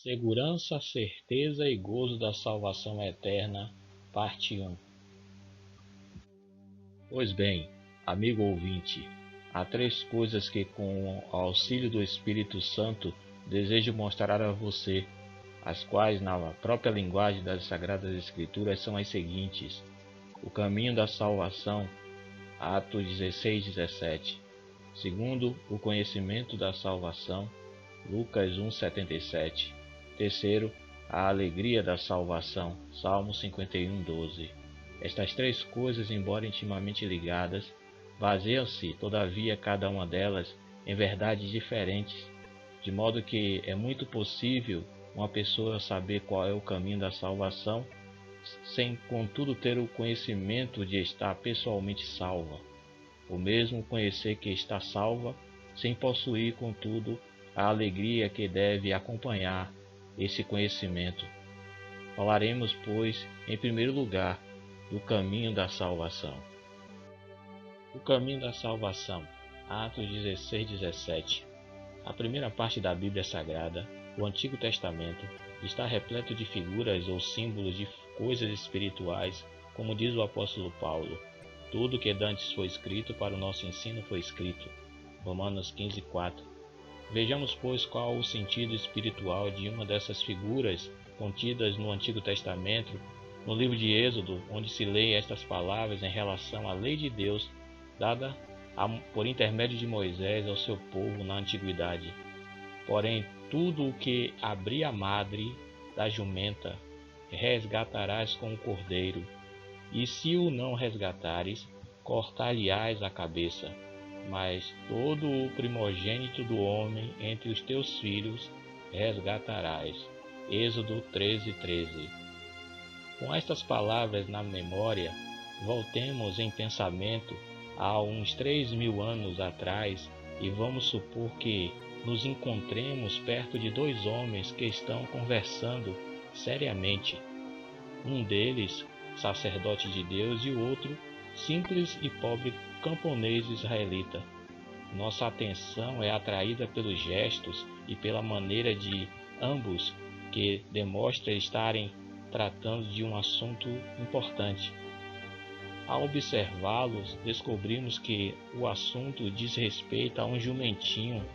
Segurança, certeza e gozo da salvação eterna, parte 1. Pois bem, amigo ouvinte, há 3 coisas que, com o auxílio do Espírito Santo, desejo mostrar a você, as quais, na própria linguagem das Sagradas Escrituras, são as seguintes: o caminho da salvação, Atos 16:17. Segundo, o conhecimento da salvação, Lucas 1:77. Terceiro, a alegria da salvação, Salmo 51:12. Estas 3 coisas, embora intimamente ligadas, baseiam-se, todavia, cada uma delas em verdades diferentes, de modo que é muito possível uma pessoa saber qual é o caminho da salvação, sem contudo ter o conhecimento de estar pessoalmente salva, ou mesmo conhecer que está salva, sem possuir, contudo, a alegria que deve acompanhar esse conhecimento. Falaremos, pois, em primeiro lugar, do caminho da salvação. O caminho da salvação, Atos 16:17. A primeira parte da Bíblia Sagrada, o Antigo Testamento, está repleto de figuras ou símbolos de coisas espirituais, como diz o apóstolo Paulo: tudo que dantes foi escrito para o nosso ensino foi escrito. Romanos 15:4. Vejamos, pois, qual o sentido espiritual de uma dessas figuras contidas no Antigo Testamento, no livro de Êxodo, onde se lê estas palavras em relação à lei de Deus dada por intermédio de Moisés ao seu povo na antiguidade. Porém, tudo o que abrir a madre da jumenta resgatarás com o cordeiro, e se o não resgatares, cortar-lhe-ás a cabeça. Mas todo o primogênito do homem entre os teus filhos resgatarás. Êxodo 13:13. Com estas palavras na memória, voltemos em pensamento a uns 3.000 anos atrás e vamos supor que nos encontremos perto de 2 homens que estão conversando seriamente. Um deles, sacerdote de Deus, e o outro, simples e pobre camponês israelita. Nossa atenção é atraída pelos gestos e pela maneira de ambos, que demonstra estarem tratando de um assunto importante. Ao observá-los, descobrimos que o assunto diz respeito a um jumentinho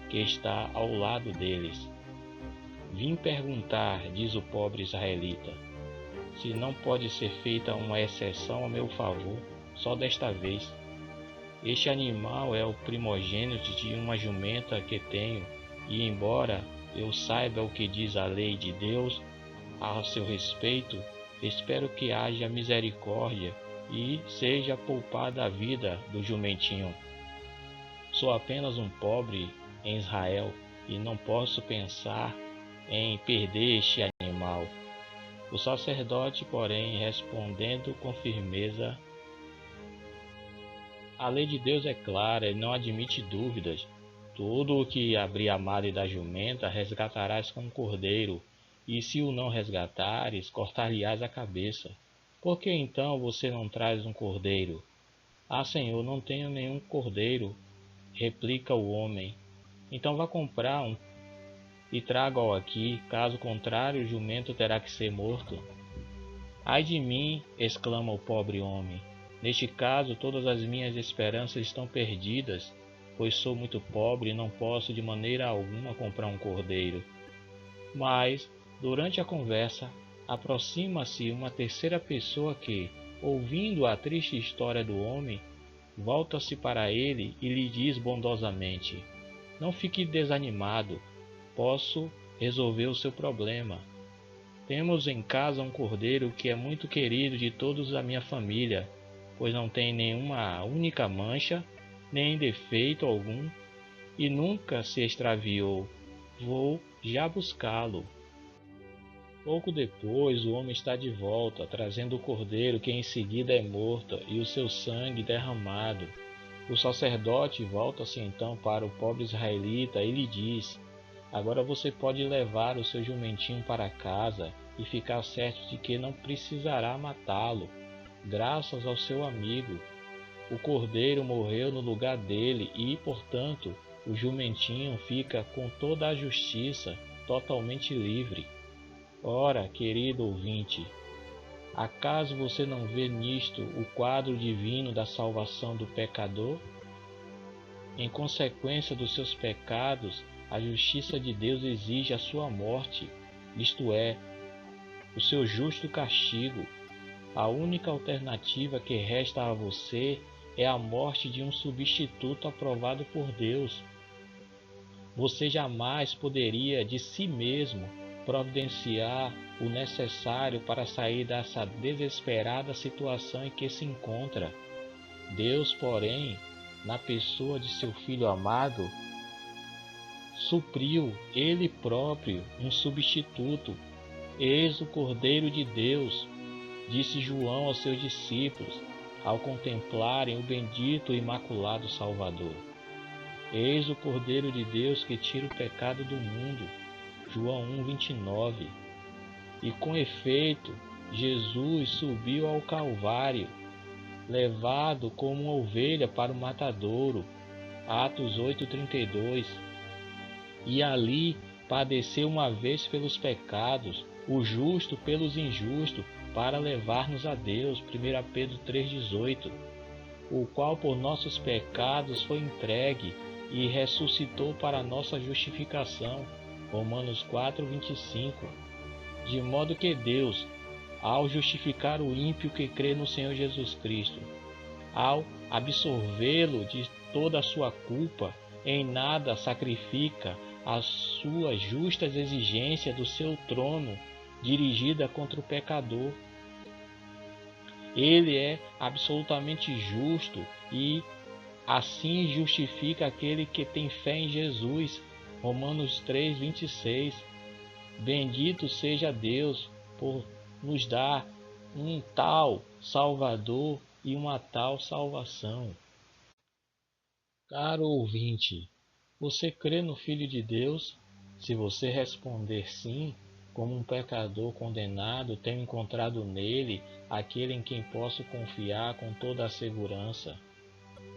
que está ao lado deles. Vim perguntar, diz o pobre israelita, se não pode ser feita uma exceção a meu favor, só desta vez. Este animal é o primogênito de uma jumenta que tenho, e embora eu saiba o que diz a lei de Deus a seu respeito, espero que haja misericórdia e seja poupada a vida do jumentinho. Sou apenas um pobre em Israel e não posso pensar em perder este animal. O sacerdote, porém, respondendo com firmeza: a lei de Deus é clara e não admite dúvidas. Tudo o que abrir a madre da jumenta resgatarás com o cordeiro, e se o não resgatares, cortar-lhe-ás a cabeça. Por que então você não traz um cordeiro? Ah, Senhor, não tenho nenhum cordeiro, replica o homem. Então vá comprar um e traga-o aqui, caso contrário o jumento terá que ser morto. Ai de mim, exclama o pobre homem. Neste caso, todas as minhas esperanças estão perdidas, pois sou muito pobre e não posso de maneira alguma comprar um cordeiro. Mas, durante a conversa, aproxima-se uma terceira pessoa que, ouvindo a triste história do homem, volta-se para ele e lhe diz bondosamente: não fique desanimado, posso resolver o seu problema. Temos em casa um cordeiro que é muito querido de todos da minha família, pois não tem nenhuma única mancha, nem defeito algum, e nunca se extraviou. Vou já buscá-lo. Pouco depois, o homem está de volta, trazendo o cordeiro que em seguida é morto e o seu sangue derramado. O sacerdote volta-se então para o pobre israelita e lhe diz: agora você pode levar o seu jumentinho para casa e ficar certo de que não precisará matá-lo. Graças ao seu amigo, o cordeiro morreu no lugar dele e, portanto, o jumentinho fica com toda a justiça totalmente livre. Ora, querido ouvinte, acaso você não vê nisto o quadro divino da salvação do pecador? Em consequência dos seus pecados, a justiça de Deus exige a sua morte, isto é, o seu justo castigo. A única alternativa que resta a você é a morte de um substituto aprovado por Deus. Você jamais poderia de si mesmo providenciar o necessário para sair dessa desesperada situação em que se encontra. Deus, porém, na pessoa de seu Filho amado, supriu Ele próprio um substituto. Eis o Cordeiro de Deus, disse João aos seus discípulos, ao contemplarem o bendito e imaculado Salvador. Eis o Cordeiro de Deus que tira o pecado do mundo. João 1:29. E com efeito, Jesus subiu ao Calvário, levado como uma ovelha para o matadouro. Atos 8:32. E ali padeceu uma vez pelos pecados, o justo pelos injustos, para levar-nos a Deus. 1 Pedro 3:18. O qual por nossos pecados foi entregue e ressuscitou para nossa justificação. Romanos 4:25. De modo que Deus, ao justificar o ímpio que crê no Senhor Jesus Cristo, ao absolvê-lo de toda a sua culpa, em nada sacrifica as suas justas exigências do seu trono dirigida contra o pecador. Ele é absolutamente justo e assim justifica aquele que tem fé em Jesus. Romanos 3:26. Bendito seja Deus por nos dar um tal Salvador e uma tal salvação. Caro ouvinte, você crê no Filho de Deus? Se você responder sim, como um pecador condenado, tenho encontrado nele aquele em quem posso confiar com toda a segurança.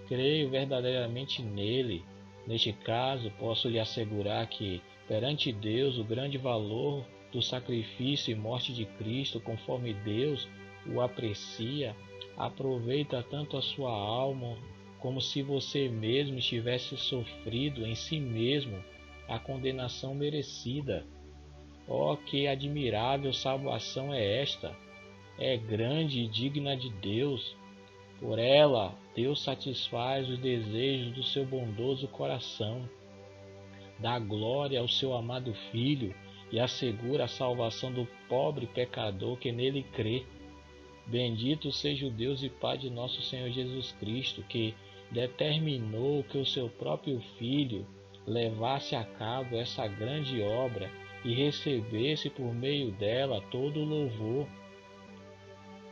Creio verdadeiramente nele. Neste caso, posso lhe assegurar que, perante Deus, o grande valor do sacrifício e morte de Cristo, conforme Deus o aprecia, aproveita tanto a sua alma como se você mesmo tivesse sofrido em si mesmo a condenação merecida. Oh, que admirável salvação é esta! É grande e digna de Deus. Por ela, Deus satisfaz os desejos do seu bondoso coração, dá glória ao seu amado Filho e assegura a salvação do pobre pecador que nele crê. Bendito seja o Deus e Pai de nosso Senhor Jesus Cristo, que determinou que o seu próprio Filho levasse a cabo essa grande obra e recebesse por meio dela todo o louvor.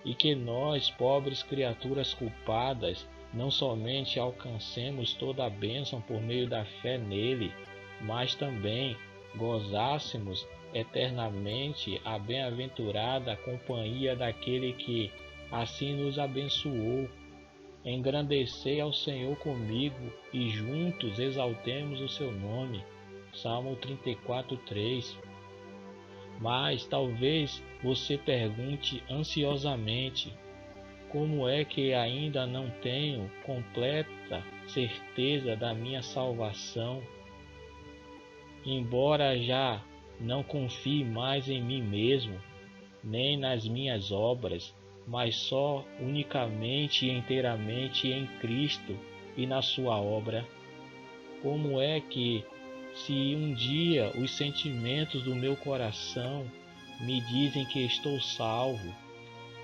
E que nós, pobres criaturas culpadas, não somente alcancemos toda a bênção por meio da fé nele, mas também gozássemos eternamente a bem-aventurada companhia daquele que assim nos abençoou. Engrandecei ao Senhor comigo e juntos exaltemos o seu nome. Salmo 34:3. Mas talvez você pergunte ansiosamente: como é que ainda não tenho completa certeza da minha salvação? Embora já não confie mais em mim mesmo, nem nas minhas obras, mas só unicamente e inteiramente em Cristo e na sua obra. Como é que, se um dia os sentimentos do meu coração me dizem que estou salvo,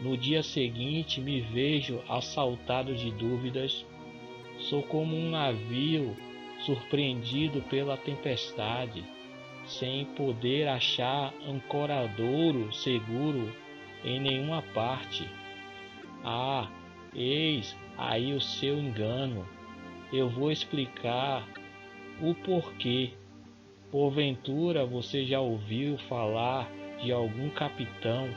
no dia seguinte me vejo assaltado de dúvidas? Sou como um navio surpreendido pela tempestade, sem poder achar ancoradouro seguro em nenhuma parte. Ah, eis aí o seu engano. Eu vou explicar o porquê. Porventura você já ouviu falar de algum capitão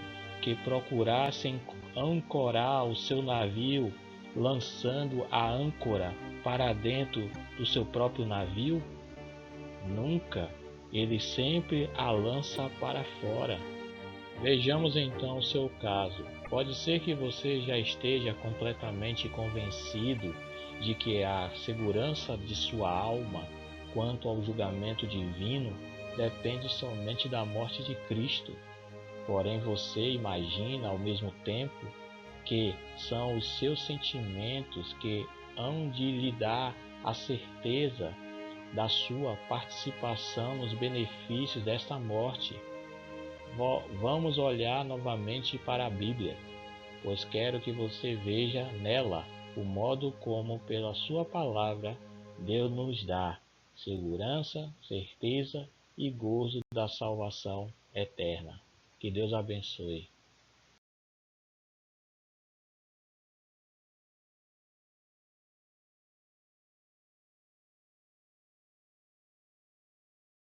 que procurasse ancorar o seu navio lançando a âncora para dentro do seu próprio navio? Nunca. ele sempre a lança para fora. Vejamos então o seu caso. Pode ser que você já esteja completamente convencido de que a segurança de sua alma quanto ao julgamento divino depende somente da morte de Cristo. Porém, você imagina ao mesmo tempo que são os seus sentimentos que hão de lhe dar a certeza da sua participação nos benefícios desta morte. Vamos olhar novamente para a Bíblia, pois quero que você veja nela o modo como, pela sua palavra, Deus nos dá segurança, certeza e gozo da salvação eterna. Que Deus abençoe.